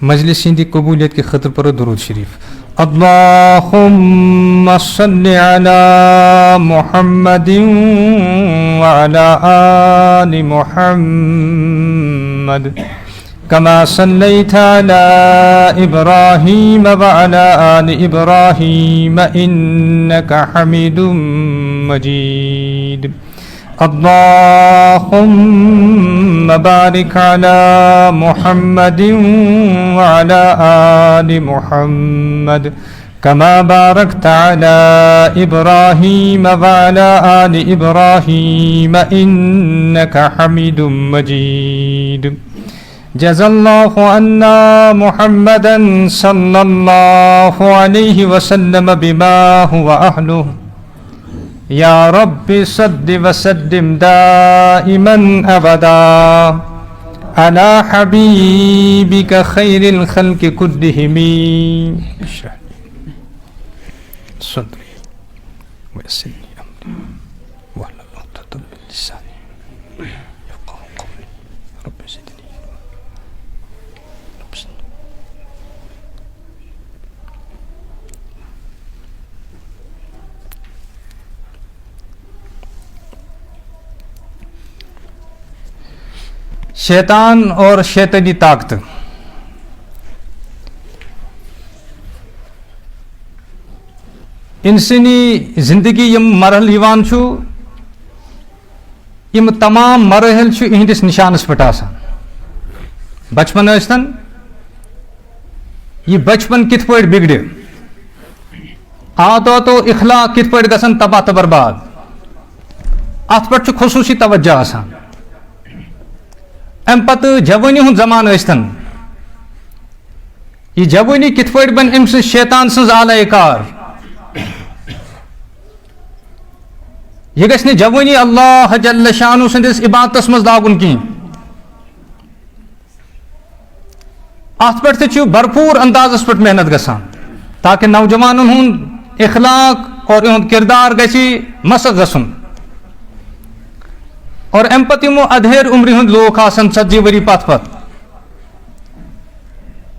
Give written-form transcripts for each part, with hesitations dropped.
مجلس ہندی قبولیت کے خطر پر درود شریف. اللہم صلی علی محمد وعلی آل محمد كما صليت على إبراهيم وعلى آل إبراهيم إنك حميد مجيد. اللهم بارك على محمد وعلى آل محمد كما باركت على إبراهيم وعلى آل إبراهيم إنك حميد مجيد. جزا الله عنا محمدا صلى الله عليه وسلم بما هو أهله. يا رب صل وسلم دائما أبدا على حبيبك خير الخلق كلهم. صدري ويسر لي أمري واحلل عقدة من لساني يفقهوا قولي. رب زدني شیطان اور شیطانی طاقت. انسانی زندگی یم مرحل یوان چھو یم تمام مراحل چھو اہندس نشانس پٹ آسان. بچپن ٲسۍتن یہ بچپن کت پٲٹھۍ بگڑِ عادات و اخلاق کت پٲٹھۍ گژھن تباہ تہٕ برباد ات پٮ۪ٹھ چھُ خصوٗصی توجہ آسان. ام پتہٕ جوانی ہُنٛد زمان ٲسۍتن یہ جوانی کت پٲٹھۍ بن أمۍ سٕنٛز شیطان سٕنٛز آلایہِ کار. یہ گژھِ نہٕ جوانی اللہ جل شانہ سٕنٛدِس عبادتس منٛز لاگُن کینٛہہ. اتھ پٮ۪ٹھ تہِ چھُ بھرپوٗر اندازس پٮ۪ٹھ محنت گژھان تاکہ نوجوانن ہُنٛد اخلاق اور یِہُنٛد کردار گژھِ مسخ گژھُن. اور ام پتہٕ یِمو ادھیر عمرِ ہُنٛد لوٗکھ آسان 40 ؤری پتھ پتہٕ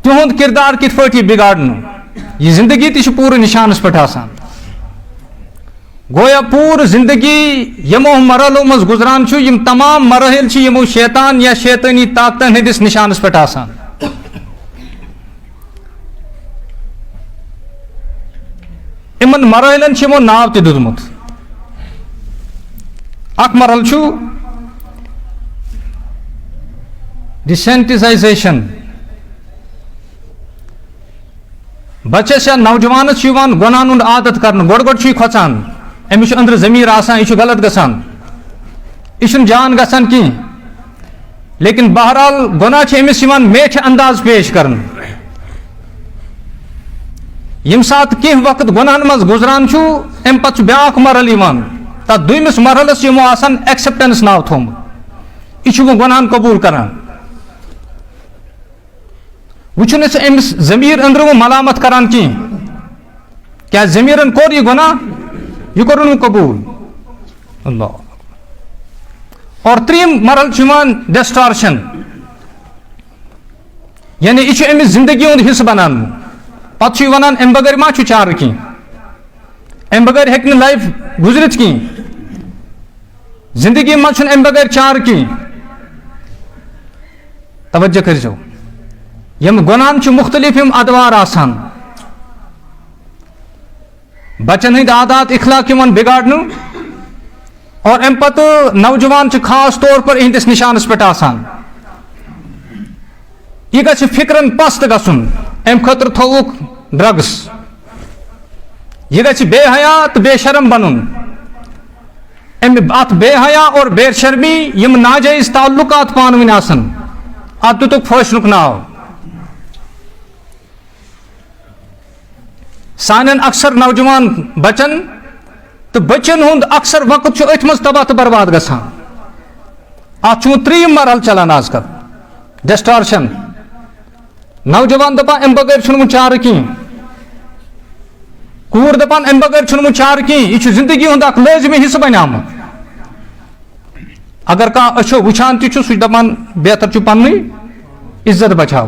تِہُنٛد کردار کِتھ پٲٹھۍ یی بِگاڑنہٕ. یہ زندگی تہِ چھِ پوٗرٕ نشانس پٮ۪ٹھ آسان. گویا پوٗرٕ زندگی یِمو مرحلو منٛز گُزران چھُ یِم تمام مراحل چھِ یِمو شیطان یا شیطٲنی طاقتن ہٕنٛدِس نشانس پٮ۪ٹھ آسان. یِمن مراحلن چھُ یِمو ناو تہِ دیُتمُت. اکھ مرحل چھُ ڈسینٹیزائزیشن. بچس یا نوجوانس چھُ یِوان گۄناہن ہُنٛد عادت کرنہٕ. گۄڈٕ چھُ یہِ کھۄژان أمِس چھُ أنٛدرٕ ضمیٖر آسان یہِ چھُ غلط گژھان یہِ چھُنہٕ جان گژھان کینٛہہ لیکن بہرحال گۄناہ چھِ أمِس یِوان میٹھِ انداز پیش کرنہٕ. ییٚمہِ ساتہٕ کینٛہہ وقت گۄناہن منٛز گُزران چھُ اَمہِ پتہٕ چھُ بیٛاکھ مرحل یِوان. تتھ دوٚیمِس مرحلس چھُ یِمو آسان ایکسیپٹنس ناو تھوٚومُت. یہِ چھُ وۄنۍ گۄناہن قبوٗل کران. وۄنۍ چھُنہٕ أسۍ أمِس ضمیٖر أنٛدرٕ وۄنۍ ملامت کران کینٛہہ کیٛازِ ضمیٖرن کوٚر یہِ گۄناہ یہ کوٚرُن وۄنۍ قبوٗل. اللہ. اور ترٛیٚیِم مرحل چھُ یِوان ڈسٹارشن. یعنی یہِ چھُ أمِس زندگی ہُنٛد حصہٕ بنان. پتہٕ چھُ یہِ ونان امہِ بغٲر ما چھُ چارٕ کینٛہہ امہِ بغٲر ہیٚکہِ نہٕ لایف گُزرِتھ کینٛہہ. زندگی منٛز چھُنہٕ امہِ بغٲر چارٕ کینٛہہ. توجہ کٔرۍزیو یِم گۄناہن چھِ مختلف یِم ادوار آسان. بچن ہٕنٛدۍ عادات اخلاق یِوان بِگاڑنہٕ اور امہِ پتہٕ نوجوان چھِ خاص طور پر اِہنٛدِس نشانس پٮ۪ٹھ آسان. یہِ گژھِ فکرن پست گژھُن امہِ خٲطرٕ تھووُکھ ڈرگس. یہ گژھِ بے حیا تہٕ بے شرم بنُن. امہِ اتھ بے حیا اور بے شرمی یِم ناجٲیز تعلقات پانہٕ ؤنۍ آسان اتھ دِتُکھ فٲشنُک ناو. سانٮ۪ن اکثر نوجوان بچن تہٕ بچن ہُنٛد اکثر وقت چھُ أتھۍ منٛز تباہ تہٕ برباد گژھان. اتھ چھُ وۄنۍ 3یِم مرحل چلان آز کل ڈسٹارشن. نوجوان دپان امہِ بغٲر چھُنہٕ وۄنۍ چارٕ کینٛہہ. کوٗر دپان امہِ بغٲر چھُنہٕ وۄنۍ چارٕ کینٛہہ. یہِ چھُ زندگی ہُنٛد اکھ لٲزمی حصہٕ بنیومُت. اگر کانٛہہ أچھو وٕچھان تہِ چھُ سُہ چھُ دپان بہتر چھُ پننُے عزت بچاو.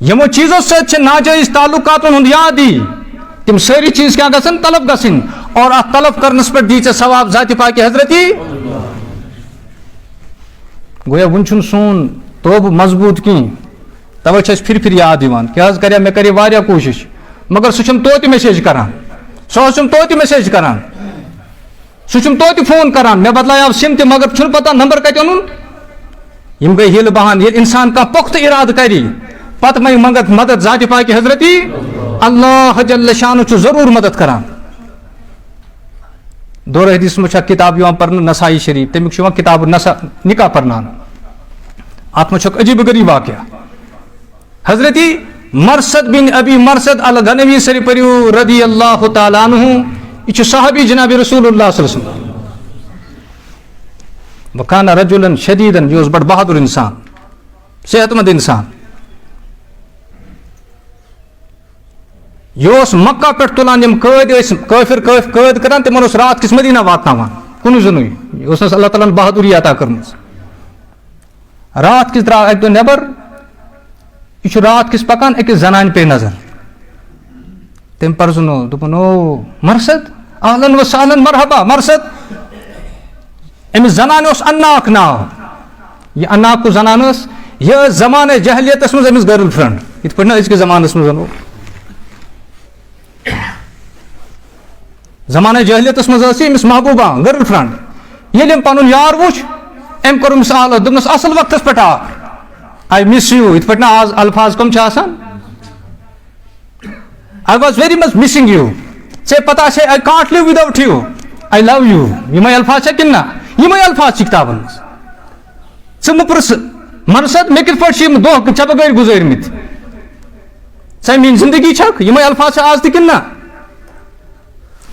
یمو چیزوں سے ناجائز تعلقاتن ہند یادی تم ساری چیز کیا گژھن طلب گژھن اور ات طلب کرنس پہ دی ژے ثواب ذات پاک حضرتی گویا ون چھن سون توبہ مضبوط کہیں توے چھ پھر پھر یاد یوان کہ حض کریا مے کری واریاہ کوشش مگر سہ چھم توتہ میسیج کران سہ چھم توتہ میسیج کران سہ چھم توتہ فون کران مے بدلایو سم تہ مگر چھن پتہ نمبر کتہ اونن یم گئی ہیل بہان یہ انسان کا پختہ ارادہ کری پتہ میں منگت مدد ذات پاک حضرتی اللہ جل شانہ چھ ضرور مدد کران دور حدیث میں چھا کتاب یوان پرن نسائی شریف تمیک چھوان کتاب نکاح پرنان ات میں چھک عجیب غریب واقعہ حضرتی مرثد بن ابی مرثد الغنوی سری پریو رضی اللہ تعالی عنہ یہ صحابی جناب رسول اللہ صلی اللہ علیہ وسلم وکان رجلا شدیدا یہ بڑ بہادر انسان صحت مند انسان یہ مکہ پہ تلان قید کافر قید کران تمن رات کس مدینہ واتناوان کن زن یہ اللہ تعالیٰ بہادری عطا کرم رات کس درا اک دہ نیبر یہ رات کس پکان اکس زنان پہ نظر تم پرزنو دپن او مرثد اہلن و سہلن مرحبا مرثد امس زنان اس اناک ناو یہ اناک کو زنان اس یہ زمانہ جہلیت مز امس گرل فرینڈ ات پہ ازک زمانس مز زمانہ جہلیت مز امس محبوبہ گرل فرینڈ یل ام پن یار وچ ام کور امس حالت دپنس اصل وقتس پہ آئی مس یو ات پہ آز الفاظ کم آسان I was very much missing you ے پتہ I can't live without you I love you یم الفاظ کن نا یم الفاظ کتابن ژٕ مہ پرژھ مرثد مے کت پہ دہ ژے بغیر گزارمت ژے میٲنۍ زندگی چھکھ یم الفاظ آز تہ کن نا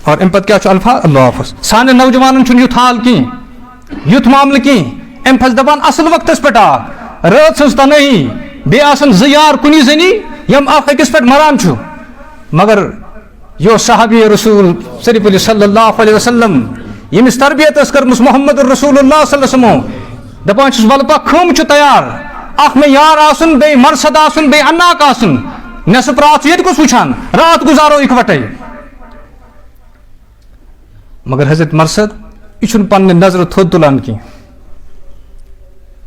اور ام پتہ کیا الفاظ اللہ حافظ سانہِ نوجوانن چھُنہٕ یُتھ حال کینٛہہ یُتھ معاملہٕ کینٛہہ ام پھس دپان اصل وقتس پہ آ رات سٕنٛز تنہٲئی بیٚیہِ آسان زٕ یار کُنی زٔنی یم اکھ أکِس پٮ۪ٹھ مران چھُ مگر یہ صحابی رسول صرف علیہ صلی اللہ علیہ وسلم یمس تربیت کرمس محمد رسول اللہ صلی اللہ علیہ وسلم دپان چھس ول پا خم چھ تیار اخ میں یار آسن بے مرثد آسن بے اناک آسن نصف رات یہ کس وچھان رات گزارو اکوٹے مگر حضرت مرثد یہ پنہ نظر تھود تلان کی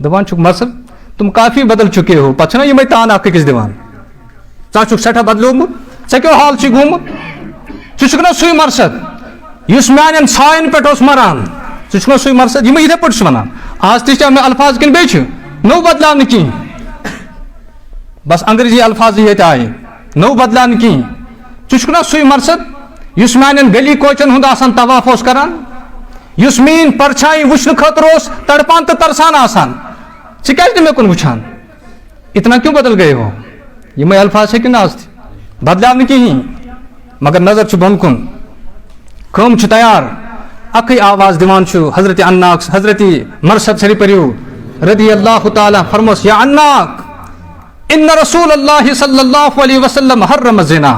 دپان چھک مرثد تم کافی بدل چکے ہو پتہ چھنا یمے تان اکھ أکِس دِوان ژٕ چھُکھ سٮ۪ٹھاہ بدلیومُت ژےٚ کیٛاہ حال چھُے گوٚمُت ژٕ چھُکھ نا سُے مرثد یُس میانٮ۪ن سایَن پٮ۪ٹھ اوس مران ژٕ چھُکھ نا سُے مرثد یِم یِتھے پٲٹھۍ چھِ وَنان آز تہِ چھا مےٚ الفاظ کِنہٕ بیٚیہِ چھِ نوٚو بدلاونہٕ کِہیٖنۍ بس انگریزی الفاظٕے ییٚتہِ آیہِ نوٚو بدلاونہٕ کِہیٖنۍ ژٕ چھُکھ نا سُے مرثد یُس میانٮ۪ن گلی کوچن ہُنٛد آسان طواف اوس کران یُس میٲنۍ پرچھائی وٕچھنہٕ خٲطرٕ اوس تڑپان تہٕ ترسان آسان ژٕ کیازِ نہٕ مےٚ کُن وٕچھان اتنا کیوں بدل گئے ہو یِمے الفاظ ہیٚکہِ نہٕ آز تہِ بدلاونہٕ کِہیٖنۍ مگر نظر چھُ بۄن کُن کٲم چھُ تیار اکھٕے آواز دِوان چھُ حضرت اناک حضرت مرثد سری پٔرِو رضی اللہ تعالیٰ فرموس یا اناک ان رسول اللہ صلی اللہ علیہ وسلم حرم زنا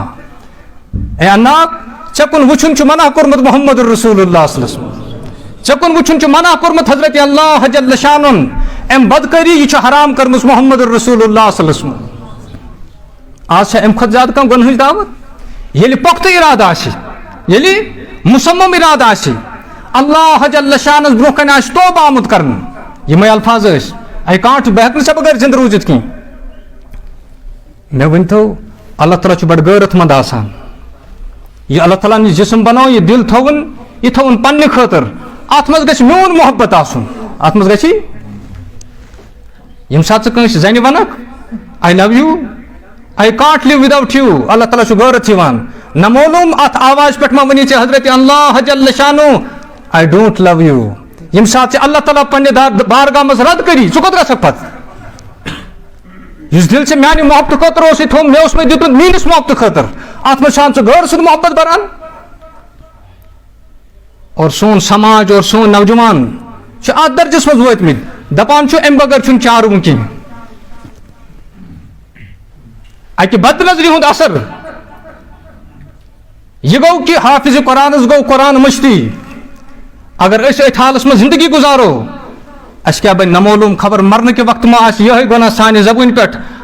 اے اناک ژےٚ کُن وٕچھُن چھُ منع کوٚرمُت محمد رسول اللہ صلی اللہ علیہ وسلم ژےٚ کُن وٕچھُن چھُ منع کوٚرمُت حضرت اللہ جل شانُن امہِ بدکٲری یہِ چھُ حرام کٔرمٕژ محمد رسول اللہ صلی اللہ علیہ وسلم آز چھا امہِ کھۄتہٕ زیادٕ کانٛہہ گۄنہٕچ دعوت ییٚلہِ پۄختہٕ اِرادٕ آسہِ ییٚلہِ مُصمم اِرادٕ آسہِ اللہ جل شانس برونٛہہ کنہِ آسہِ توبہٕ آمُت کرنہٕ یِمے الفاظ ٲسۍ اے کانٛہہ بہٕ ہٮ۪کہٕ نہٕ ژےٚ بغٲر زنٛدٕ روٗزِتھ کینٛہہ مےٚ ؤنۍتو اللہ تعالیٰ چھُ بڑٕ غٲرت منٛد آسان یہ اللہ تعالیٰ ہن یہِ جسم بنوو یہِ دل تھوُن یہِ تھوُن پننہِ خٲطرٕ اتھ منٛز گژھِ میون محبت آسُن اتھ منٛز گژھِ ییٚمہِ ساتہٕ ژٕ کٲنٛسہِ زنہِ ونکھ آی لو یوٗ آی کانٹ لیو وداؤٹ یوٗ اللہ تعالیٰ چھُ غٲرت یِوان نہ معلوٗم اتھ آواز پٮ۪ٹھ ما ؤنی ژےٚ حضرت اللہ جل شانو آی ڈونٹ لو یوٗ ییٚمہِ ساتہٕ ژےٚ اللہ تعالیٰ پننہِ بارگاہ منٛز رد کری ژٕ کوٚت گژھکھ پتہٕ یُس دل ژےٚ میانہِ محبتہٕ خٲطرٕ اوسُے تھوٚومُت مےٚ اوس مےٚ دیُتمُت میٲنِس محبتہٕ خٲطرٕ اتھ منٛز چھان ژٕ غٲر سُنٛد محبت بران اور سون سماج اور سون نوجوان چھِ اتھ درجس منٛز وٲتمٕتۍ دپان چھُ امہِ بغٲر چھُنہٕ چارُن کینٛہہ اکہِ بد نظری ہُنٛد اثر یہ گوٚو کہِ حافظ قرآنس گوٚو قرآن مٔشتی اگر أسۍ أتھۍ حالس منٛز زندگی گُزارو اَسہِ کیٛاہ بنہِ نہ معلوٗم خبر مرنہٕ کہِ وقتہٕ ما آسہِ یِہوٚے گۄناہ سانہِ زبٲنۍ پٮ۪ٹھ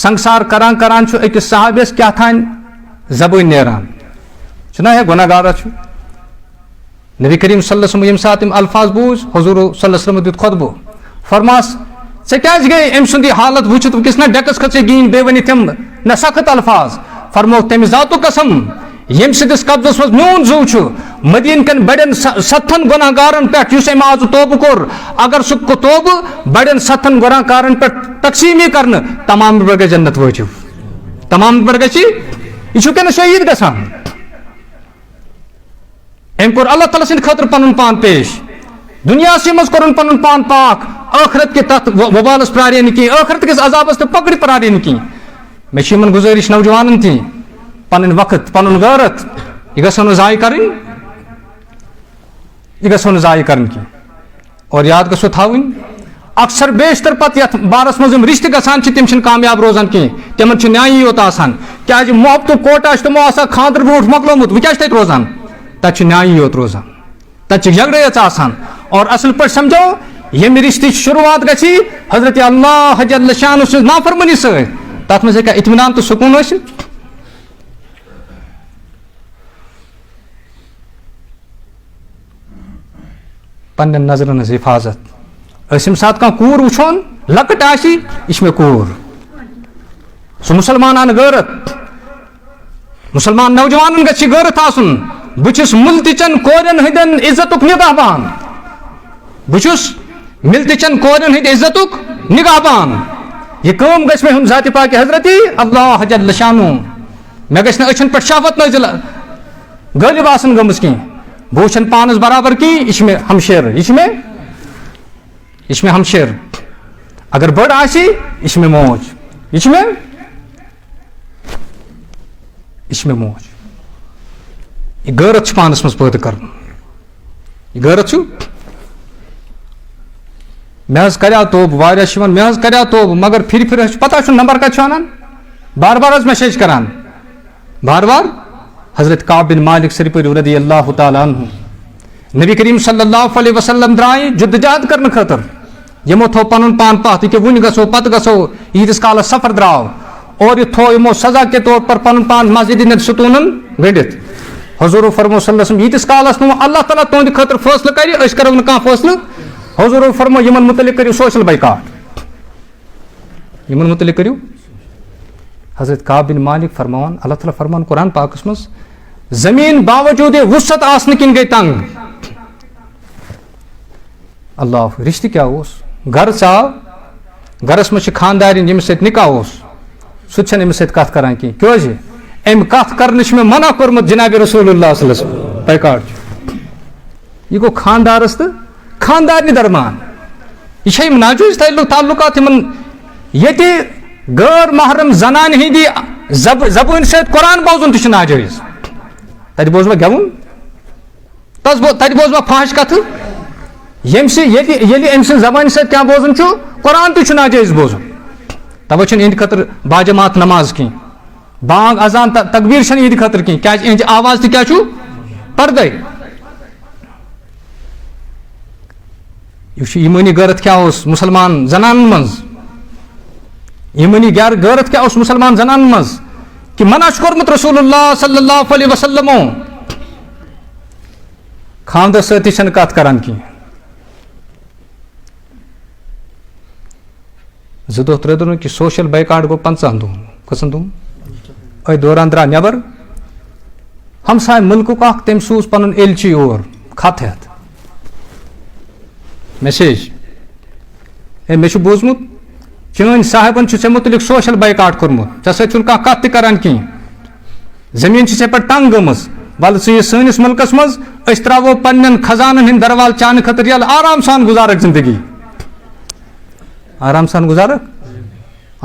سنگسار کران کران چھُ أکِس صحابیس کیا تھان زبٲنۍ نیران چھُنا ہے گۄناہ گارا چھُ نبی کریم صلی اللہ علیہ وسلم ییٚمہِ ساتہٕ یِم الفاظ بوٗز حضوٗر صلی اللہ علیہ وسلم دیُت خۄطبہٕ فرماس ژےٚ کیازِ گٔے أمۍ سُنٛد یہِ حالت وٕچھِتھ وٕنکیٚس نہ ڈیکس کھٔژ ژےٚ گیٖنۍ بیٚیہِ ؤنِتھ یِم نہ سخت الفاظ فرمو تمہِ ذاتُک قسم ییٚمہِ سٕنٛدِس قبضس منٛز میون زُو چھُ مدیٖنہٕ کٮ۪ن بڑٮ۪ن 7 گۄناہ گارن پٮ۪ٹھ یُس أمۍ آز توبہٕ کوٚر اگر سُہ توبہٕ بڑٮ۪ن 7 گۄناہ گارن پٮ۪ٹھ تقسیٖم یی کرنہٕ تمام پٮ۪ٹھ گژھِ جنت وٲجِو تمام پٮ۪ٹھ گژھِ یہِ چھُ وٕنکیٚنس شہیٖد گژھان أمۍ کوٚر اللہ تعالیٰ سٕنٛدِ خٲطرٕ پنُن پان پیش دُنیاہسٕے منٛز کوٚرُن پنُن پان پاک ٲخرت کہِ تتھ وبالس پرارے نہٕ کینٛہہ ٲخرت کِس عذابس تہٕ پکڑِ پرارے نہٕ کینٛہہ مےٚ چھِ یِمن گُزٲرِش نوجوانن تہِ پنٕنۍ وقت پنُن غٲرت یہِ گژھو نہٕ ضایہِ کرٕنۍ یہِ گژھو نہٕ ضایہِ کرٕنۍ کینٛہہ اور یاد گژھو تھاوٕنۍ اکثر بیشتر پتہٕ یتھ بارس منٛز یِم رشتہٕ گژھان چھِ تِم چھِنہٕ کامیاب روزان کینٛہہ تِمن چھُ نیایی یوت آسان کیازِ محبتُک کوٹا چھُ تِمو آسان خانٛدرٕ برونٛٹھ مۄکلومُت وۄنۍ کیاہ چھُ تتہِ روزان تتہِ چھُ نیایی یوت روزان تتہِ چھِ جگڑے یٲژ آسان اور اصل پٲٹھۍ سمجھو ییٚمہِ رشتٕچ شروعات گژھِ حضرت اللہ جل شانہ سٕنٛز نافرمٲنی سۭتۍ تتھ منٛز ہیٚکیٛاہ اطمینان تہٕ سکوٗن ٲسِتھ پننٮ۪ن نظرن ہٕنٛز حفاظت أسۍ ییٚمہِ ساتہٕ کانٛہہ کوٗر وٕچھون لۄکٕٹ آسہِ یہِ چھِ مےٚ کوٗر سُہ مُسلمان انہٕ غٲرت مُسلمان نوجوانن گژھِ یہِ غٲرت آسُن بہٕ چھُس مُلتٕچن کورٮ۪ن ہٕنٛدٮ۪ن عزتُک نگہبان بہٕ چھُس مِلتٕچن کورٮ۪ن ہٕنٛدِ عزتُک نگہبان یہِ کٲم گژھِ مےٚ ہُنٛد ذاتِ پاکہِ حضرتی اللہ جل شانہ مےٚ گژھِ نہٕ أچھن پٮ۪ٹھ شہوت نٲزِل غٲلب آسن گٔمٕژ کینٛہہ بہٕ وٕچھن پانس برابر کینٛہہ یہِ چھِ مےٚ ہمشیر یہِ چھِ مےٚ ہمشیر اگر بٔڑ آسہِ یہِ چھِ مےٚ موج یہِ چھِ مےٚ موج یہِ غٲرت چھُ پانس منٛز پٲدٕ کرُن یہِ غٲرت چھُ مےٚ حظ کریاو توبہٕ واریاہ چھِ یِوان مےٚ حظ کریاو توبہٕ مگر پھِرِ پھِرِ حظ چھُ پتہ چھُ نمبر کتہِ چھُ انان بار بار حظ میسیج کران بار بار حضرت کعب بن مالک سری پٔرِو رضی اللہ تعالیٰ عنہ نبی کریم صلی اللہ علیہ وسلم درٛاے جدوجہد کرنہٕ خٲطرٕ یِمو تھوٚو پنُن پان پتھ ییٚکیٛاہ وُنہِ گژھو پتہٕ گژھو ییٖتِس کالس سفر درٛاو اور یہِ تھوٚو یِمو سزا کے طور پر پنُن پان مسجدِ ستوٗنن گٔنڈِتھ حضوٗر فرمو صلی اللہ علیہ وسلم ییٖتِس کالس نہٕ اللہ تعالیٰ تُہنٛدِ خٲطرٕ فٲصلہٕ کرِ أسۍ کرو نہٕ کانٛہہ فٲصلہٕ حضوٗر فرمو یِمن مُتعلق کٔرِو سوشل بایکاٹ یِمن مُتعلق کٔرِو حضرت کعب بن مالک فرماوان اللہ تعالیٰ فرمان قرآن پاکس منٛز زمیٖن باوجوٗد وُسعت آسنہٕ کِنۍ گٔے تنگ اللہ رشتہٕ کیاہ اوس گرٕ ژاو گرس منٛز چھِ خاندارِنۍ ییٚمِس سۭتۍ نکاح اوس سُہ تہِ چھنہٕ أمِس سۭتۍ کتھ کران کینٛہہ کیازِ أمۍ کتھ کرنہٕ چھُ مےٚ منع کوٚرمُت جنابِ رسول اللہ صلی اللہ علیہ وسلم بایکاٹ چھُ یہِ گوٚو خاندارس تہٕ خاندارنہِ درمیان یہِ چھا یِم ناجٲیز تعلقات یِمن ییٚتہِ غٲر محرم زنانہِ ہِنٛدِ زبٲنۍ سۭتۍ قرآن بوزُن تہِ چھُ ناجٲیز تتہِ بوزوا گٮ۪وُن تتہِ بوزوا فحش کتھٕ ییٚلہِ أمۍ سٕنٛزِ زبانہِ سۭتۍ کیٛاہ بوزُن چھُ قرآن تہِ چھُ ناجٲیز بوزُن توے چھُنہٕ یِہنٛدِ خٲطرٕ باجماعت نماز کینٛہہ بانگ اذان تقبیٖر چھنہٕ یِہنٛدِ خٲطرٕ کینٛہہ کیازِ یِہنٛزِ آواز تہِ کیٛاہ چھُ پردے یہِ چھُ ایٖمٲنی غٲرت کیٛاہ اوس مُسلمان زنانن منٛز ایٖمٲنی غٲرت کیٛاہ اوس مُسلمان زنانن منٛز کہِ منع چھُ کوٚرمُت رسول اللہ صلی اللہ علیہ وسلمو خاندس سۭتۍ تہِ چھنہٕ کتھ کران کینٛہہ 2 دۄہ 3 دۄہ کہِ سوشل بایکاٹ گوٚو 50 دۄہن کٔژن دۄہن أتھۍ دوران درٛاو نٮ۪بر ہمساے مُلکُک اکھ تٔمۍ سوٗز پنُن ایلچی یور خط ہٮ۪تھ میسیج ہے مےٚ چھُ بوٗزمُت چٲنۍ صاحبن چھُ ژےٚ مُتعلق سوشل بایکاٹ کوٚرمُت ژےٚ سۭتۍ چھُنہٕ کانٛہہ کتھ تہِ کران کینٛہہ زٔمیٖن چھِ ژےٚ پٮ۪ٹھ تنگ گٔمٕژ وَلہٕ ژٕ یہِ سٲنِس مُلکس منٛز أسۍ ترٛاوو پننٮ۪ن خزانن ہٕنٛدۍ دروازٕ چانہِ خٲطرٕ ییٚلہٕ آرام سان گُزارکھ زندگی آرام سان گُزارکھ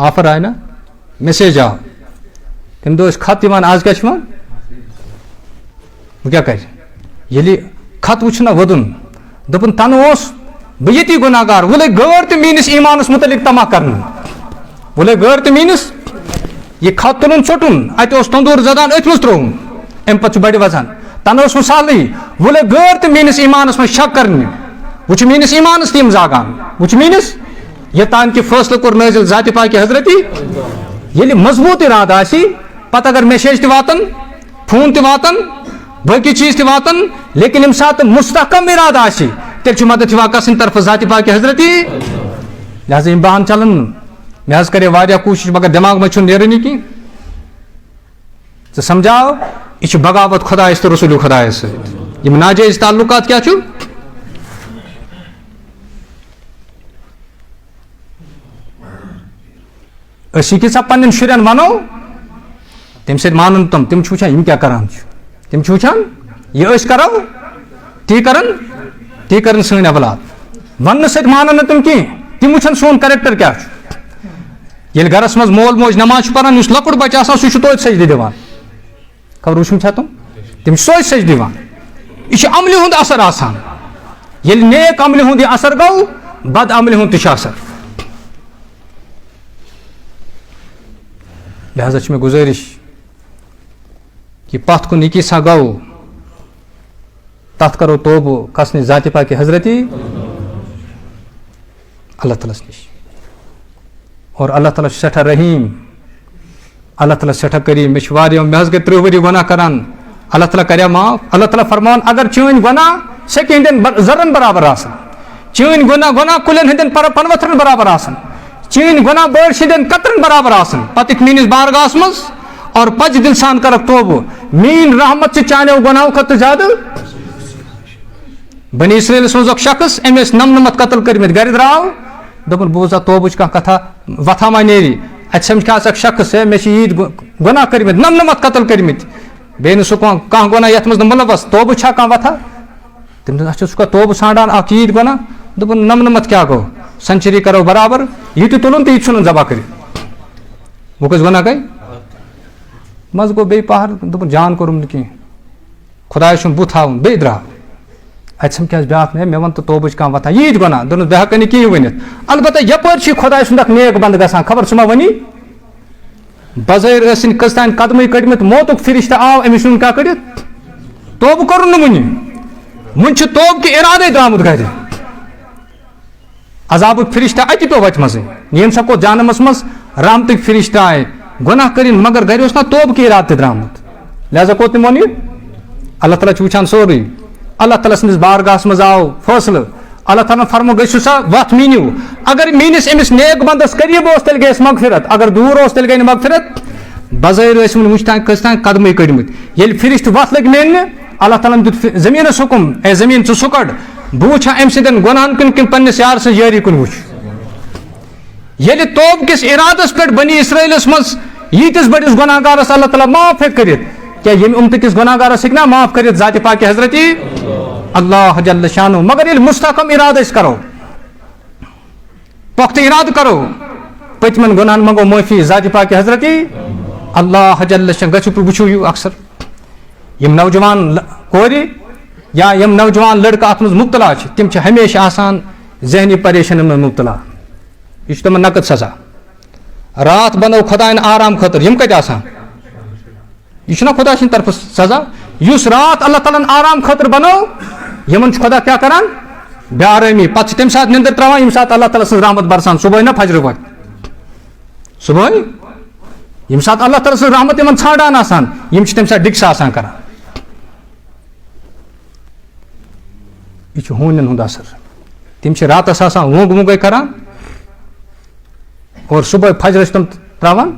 آفر آیہِ نا میسیج آو تمہِ دۄہ ٲسۍ خط یِوان آز کیٛاہ چھُ یِوان وۄنۍ کیٛاہ کرِ ییٚلہِ خط وٕچھ نا وۄدُن دوٚپُن تنہٕ اوس بہٕ ییٚتی گُناہ گار وۄنۍ لٔگۍ غٲر تہِ میٲنِس ایٖمانس مُتعلق تما کرنہٕ وۄنۍ لٔگۍ غٲر تہِ میٲنِس یہِ خط تُلُن ژوٚٹُن اَتہِ اوس تندوٗر زدان أتھۍ منٛز ترٛووُن اَمہِ پتہٕ چھُ بڑِ وزان تنہٕ اوس وۄنۍ سہلٕے وۄنۍ لٔگۍ غٲر تہِ میٲنِس ایٖمانس منٛز شک کرنہِ وۄنۍ چھُ میٲنِس ایٖمانس تہِ یِم زاگان وۄنۍ چھُ میٲنِس یوٚتانۍ کہِ فٲصلہٕ کوٚر نٲزِل ذاتِ پاکہِ حضرتی ییٚلہِ مضبوٗط اِرادٕ آسہِ پتہٕ اگر میسیج تہِ واتن فون تہِ واتن باقٕے چیٖز تہِ واتن لیکن ییٚمہِ ساتہٕ مستحکم اِرادٕ آسہِ تیٚلہِ چھُ مدد یِوان کَسٕنۍ طرفہٕ ذاتِ پاکہِ حضرتی لہذا یِم بہان چلن مےٚ حظ کرے واریاہ کوٗشِش مگر دٮ۪ماغ منٛز چھُنہٕ نیرٲنی کینٛہہ ژٕ سمجھاو یہِ چھِ بغاوت خۄدایَس تہٕ رسوٗلِ خۄدایَس سۭتۍ یِم ناجٲیز تعلُقات کیٛاہ چھُ أسۍ یہِ کیٛاہ پنٕنٮ۪ن شُرٮ۪ن وَنو تَمہِ سۭتۍ مانن تِم چھِ وٕچھان یِم کیٛاہ کران چھِ تِم چھِ وٕچھان یہِ أسۍ کرو تی کرن سٲنۍ اولاد وننہٕ سۭتۍ مانن نہٕ تِم کینٛہہ تِم وٕچھن سون کریکٹر کیٛاہ چھُ ییٚلہِ گرس منٛز مول موج نماز چھُ پران یُس لۄکُٹ بچہٕ آسان سُہ چھُ توتہِ سجدٕ دِوان خبر وٕچھمُت چھا تِم چھِ توتہِ سجدٕ دِوان یہِ چھُ عملہِ ہُنٛد اثر آسان ییٚلہِ نیک عملہِ ہُنٛد یہِ اثر گوٚو بد عملہِ ہُنٛد تہِ چھُ اثر لہذا چھِ مےٚ گُزٲرِش کہ پتھ کُن یہِ کیٛاہ گوٚو تتھ کرو توبہٕ کھسنہِ ذاتِ پاکہِ حضرتی اللہ تعالیٰ نِش اور اللہ تعالیٰ چھُ سٮ۪ٹھاہ رحیٖم اللہ تعالیٰ سٮ۪ٹھاہ کریٖم مےٚ چھِ واریاہ مےٚ حظ گٔے 30 ؤری گۄناہ کران اللہ تعالیٰ کریٛا معاف اللہ تعالیٰ فرماوان اگر چٲنۍ گۄناہ سیٚکہِ ہٕنٛدٮ۪ن زرن برابر آسن چٲنۍ گۄناہ کُلٮ۪ن ہٕنٛدٮ۪ن پنوتھرن برابر آسن چٲنۍ گۄناہ بٲرش ہٕنٛدٮ۪ن قطرن برابر آسن پتہٕ یِکھ میٲنِس بارگاہس منٛز اور پچہِ دِل سان کرکھ توبہٕ میٲنۍ رحمت چھِ چانیو گۄناہو کھۄتہٕ زیادٕ بنی اسرائیلس منٛز اکھ شخص أمۍ ٲسۍ 99 قتل کٔرمٕتۍ گرِ درٛاو دوٚپُن بہٕ بوزا توبٕچ کانٛہہ کتھا وتھا ما نیری اتہِ سمکھِ اکھ شخص ہے مےٚ چھِ ییٖتۍ گۄناہ کٔرمٕتۍ 99 قتل کٔرمٕتۍ بیٚیہِ نہٕ سُہ کانٛہہ گۄناہ یتھ منٛز نہٕ مُلوث توبہٕ چھا کانٛہہ وتھا تٔمۍ دوٚپ اچھا ژٕ چھُکھا توبہٕ ژھانڈان اکھ ییٖتۍ گۄناہ دوٚپُن 99 کیٛاہ گوٚو سینچری کرو برابر یہِ تہِ تُلُن تہٕ یہِ تہِ ژھٕنُن ذبح کٔرِتھ وۄنۍ کٔژ گۄناہ گٔے منٛزٕ گوٚو بیٚیہِ پہر دوٚپُن جان کوٚرُم نہٕ کینٛہہ خۄدایَس چھُم بُتھ ہاوُن بیٚیہِ درٛاو اتہِ سمکھِ اَسہِ بیٛاکھ مےٚ وَن تہٕ توبٕچ کانٛہہ وتھا ییٖتۍ گۄناہ دوٚپنَس بہٕ ہٮ۪کَے نہٕ کِہیٖنۍ ؤنِتھ البتہ یپٲرۍ چھُ خۄداے سُنٛد اکھ نیک بنٛدٕ گژھان خبر ژٕ ما وَنی بظٲہِر ٲسِنۍ کٔژتانۍ قدمٕے کٔڑمٕتۍ موتُک فرشتہٕ آو أمِس چھُنہٕ کیٛاہ کٔڑِتھ توبہٕ کوٚرُن نہٕ وُنہِ چھُ توبہٕ کہِ اِرادے درٛامُت گرِ عذابُک فرشتہٕ اَتہِ پیوٚو وَتہِ منٛزٕے ییٚمہِ سا کوٚت جانمس منٛز رحمتٕکۍ فرشتہٕ آیہِ گۄناہ کٔرِنۍ مگر گرِ اوس نا توبہٕ کہِ اِرادٕ تہِ درٛامُت لہذا کوٚت تِمو یہِ اللہ تعالیٰ چھُ وٕچھان سورُے اللہ تعالیٰ سٕنٛدِس بارگاہس منٛز آو فٲصلہٕ اللہ تعالیٰ فرمو گٔژھِو سا وتھ میٖنِو اگر میٲنِس أمِس نیک بنٛدس قریٖب اوس تیٚلہِ گٔیَس مغفرت اگر دوٗر اوس تیٚلہِ گٔے نہٕ مغفرت بظٲہِر ٲسۍ وُنہِ وٕچھتان کٔژتانۍ قدمٕے کٔڑمٕتۍ ییٚلہِ فرشتہٕ وتھ لٔگۍ میننہِ اللہ تعالیٰ ہن دیُت زٔمیٖنس حُکُم اے زٔمیٖن ژٕ سُہ کڑ بہٕ وٕچھٕ ہا اَمہِ سٕنٛدٮ۪ن گۄنہن کُن کِنہٕ پننِس یارٕ سٕنٛز یٲری کُن وٕچھ ییٚلہِ توبہٕ کِس اِرادس پٮ۪ٹھ بنی اسرائیلس منٛز ییٖتِس بٔڑِس گۄناہ گارس اللہ تعالیٰ معاف ہیٚکہِ کٔرِتھ کیٛاہ ییٚمہِ اُمتہٕ کِس گۄناہ گارس ہیٚکہِ نا معاف کٔرِتھ ذاتِ پاکہِ حضرتی اللہ جل شانو مگر ییٚلہِ مستحکم اِرادٕ أسۍ کرو پۄختہٕ اِرادٕ کرو پٔتمٮ۪ن گۄنہن منٛگو معٲفی ذاتِ پاکہِ حضرتی اللہ جل شان گژھِو وٕچھِو یہِ اکثر یِم نوجوان کورِ یا یِم نوجوان لڑکہٕ اتھ منٛز مُبتلا چھِ تِم چھِ ہمیشہِ آسان ذہنی پریشٲنی منٛز مُبتلا یہِ چھُ تِمن نقد سزا راتھ بنٲو خۄدایَن آرام خٲطرٕ یِم کتہِ آسان یہِ چھُنہ خۄدا سٕنٛدِ طرفہٕ سزا یُس راتھ اللہ تعالیٰ ہن آرام خٲطرٕ بنٲو یِمن چھُ خۄدا کیٛاہ کران بے آرٲمی پتہٕ چھِ تمہِ ساتہٕ نِندٕر تراوان ییٚمہِ ساتہٕ اللہ تعالیٰ سٕنٛز رحمت برسان صبحٲے نہ فجرٕ وقت صبحٲے ییٚمہِ ساتہٕ اللہ تعالیٰ سٕنٛز رحمت یِمن ژھانڈان آسان یِم چھِ تمہِ ساتہٕ ڈِکسہٕ آسان کران یہِ چھُ ہوٗنٮ۪ن ہُنٛد اثر تِم چھِ راتس آسان وونٛگ وونٛگے کران اور صبحٲے فجرس چھِ تِم تراوان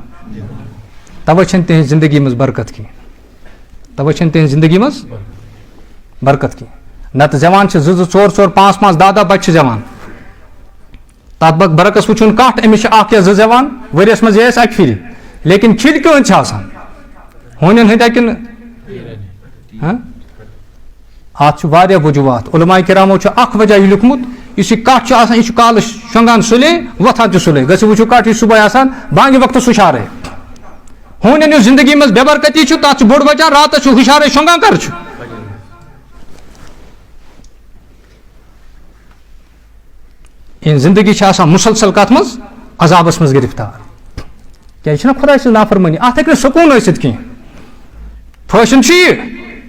توے چھنہٕ تِہنٛزِ زندگی منٛز برکت کینٛہہ توے چھنہٕ تِہنٛزِ زندگی منٛز برکت کینٛہہ نتہٕ زیوان چھِ 2 2 4 4 5 5 10 10 بچہِ چھِ زیوان تتھ برعکس وٕچھُن کانٛہہ أمِس چھِ 1 یا 2 زیوان ؤریس منٛز یہِ آسہِ اکہِ پھِرِ لیکن کھِلۍ کٔہٕنۍ چھِ آسان ہوٗنٮ۪ن ہٕنٛدۍ ہا کِنہٕ اتھ چھُ واریاہ وجوٗہات علماء کرامو چھُ اکھ وجہ یہِ لیوٗکھمُت یُس یہِ کٹھ چھُ آسان یہِ چھُ کالہٕ شۄنٛگان سُلے وۄتھان تہِ سُلے گژھِو وٕچھِو کٹھ یہِ چھُ صبحٲے آسان بانگہِ وقتہٕ ہُشارے ہوٗنٮ۪ن یُس زندگی منٛز بے برکتی چھُ تتھ چھُ بوٚڑ وجہ راتس چھُ ہُشارے شۄنٛگان کر چھُ یِہنٛز زندگی چھِ آسان مُسلسل کتھ منٛز عذابس منٛز گرفتار کیٛازِ یہِ چھِنہ خۄداے سٕنٛز نافرمٲنی اتھ ہیٚکہِ نہٕ سکوٗن ٲسِتھ کینٛہہ فٲشن چھُ یہِ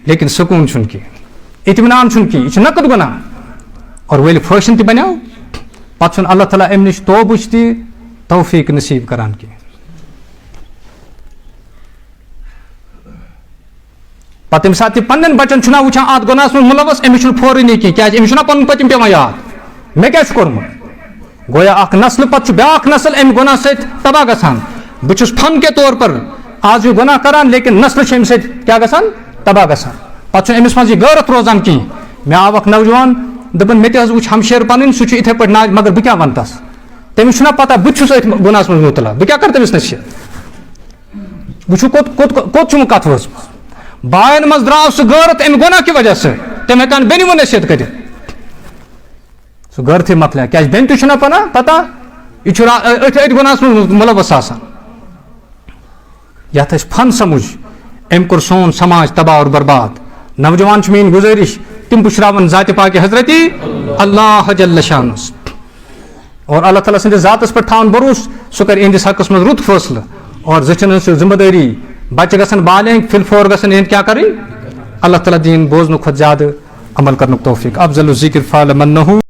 لیکن سکوٗن چھُنہٕ کینٛہہ اطمینان چھُنہٕ کینٛہہ یہِ چھُ نقد گۄناہ اور وۄنۍ فٲشن تہِ بنیو پتہٕ چھُنہٕ اللہ تعالیٰ امہِ نِش توبٕچ تہِ توفیٖق نصیٖب کران کینٛہہ پتہ ییٚمہِ ساتہٕ یہِ پنٛنٮ۪ن بچن چھُنا وٕچھان اَتھ گۄناہس منٛز مُلوث أمِس چھُنہٕ پھورٲنی کینٛہہ کیٛازِ أمِس چھُنا پنُن پٔتِم پٮ۪وان یاد مےٚ کیٛاہ چھُ کوٚرمُت گویا اکھ نسلہٕ پتہٕ چھُ بیٛاکھ نسل اَمہِ گۄناہ سۭتۍ تباہ گژھان بہٕ چھُس فن کے طور پر آز یہِ گۄناہ کران لیکن نسلہٕ چھِ اَمہِ سۭتۍ کیٛاہ گژھان تباہ گژھان پتہٕ چھُنہٕ أمِس منٛز یہِ غٲرت روزان کِہیٖنۍ مےٚ آو اکھ نوجوان دوٚپُن مےٚ تہِ حظ وٕچھ ہمشیر پنٕنۍ سُہ چھُ یِتھَے پٲٹھۍ ناج مگر بہٕ کیٛاہ وَنہٕ تس تٔمِس چھُنا پتہ بہٕ تہِ چھُس أتھۍ گۄناہس منٛز مُبتلا بہٕ کیٛاہ کرٕ تٔمِس نصیحت وٕچھو کوٚت چھُ کتھ وٲژمٕژ باین منٛز درٛاو سُہ غٲرت اَمہِ گۄناہ کہِ وجہ سۭتۍ تٔمۍ ہٮ۪کان بیٚنہِ وۄنۍ نصیحت کٔرِتھ سُہ غٲرتھٕے مۄکلیو کیٛازِ بیٚنہِ تہِ چھُنا پتہ یہِ چھُ أتھۍ گۄناہس منٛز مُلوث آسان یتھ أسۍ فن سمجھ أمۍ کوٚر سون سماج تباہ اور برباد نوجوان چھِ میٲنۍ گُزٲرِش تِم پُشراوَن ذاتِ پاکہِ حضرتی اللہ جل شانس اور اللہ تعالیٰ سٕنٛدِس ذاتس پٮ۪ٹھ تھاوُن بروسہٕ سُہ کرِ یِہنٛدِس حقس منٛز رُت فٲصلہٕ اور زٔچھن ہٕنٛز چھِ ذمہٕ دٲری بچہِ گژھن بالینگ فِلفور گژھن یِہنٛدۍ کیٛاہ کَرٕنۍ اللہ تعالیٰ دِیِن بوزنہٕ کھۄتہٕ زیادٕ عمل کرنُک توفیٖق افضل الذکر فعل من نحو